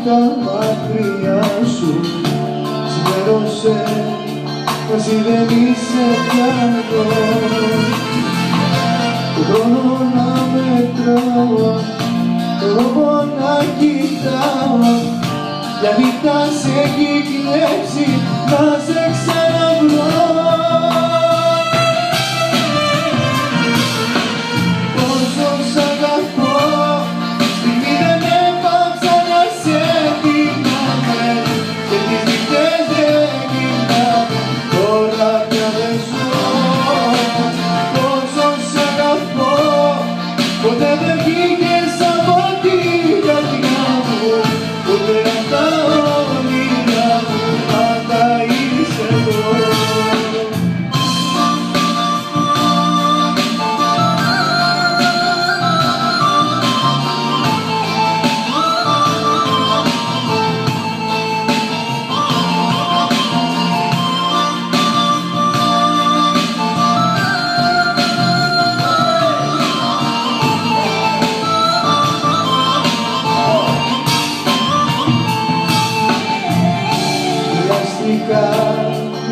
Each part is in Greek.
τα μακριά σου ξημέρωσε, μα εσύ δεν είσαι πια εδώ. Τον χρόνο να μετράω, τον λόγο να κοιτάω, για νύχτα σε έχει κλέψει, να σε ξαναβρω. Πόσο σ' αγαπώ, στιγμή δεν έπαψα να σε θυμάμαι, και τις νύχτες δεν κοιμάμαι, τώρα πια δεν ζω. Πόσο σ' αγαπώ, ποτέ δεν βγήκες από την καρδιά μου, ποτέ απ' τα όνειρά μου πάντα είσαι εδώ.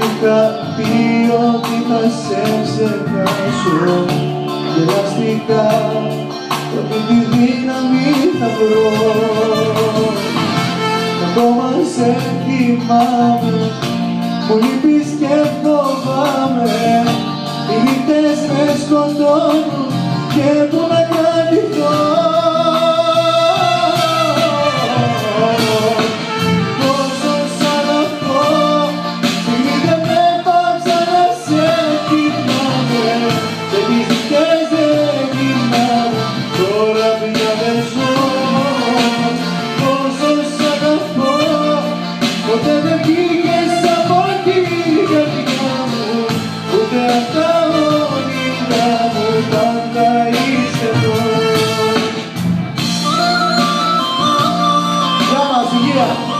Είχα πει ότι θα σε ξεχάσω, γελαστικά ότι τη δύναμη θα βρω. Ακόμα σε θυμάμαι, μου λείπεις και φοβάμαι, οι νύχτες με σκοτώνουν και πού να κρατηθώ. Ποτέ δεν βγήκες από την καρδιά μου, ούτε απ' τα όνειρά μου πάντα είσαι εδώ. Γεια μας, υγεία!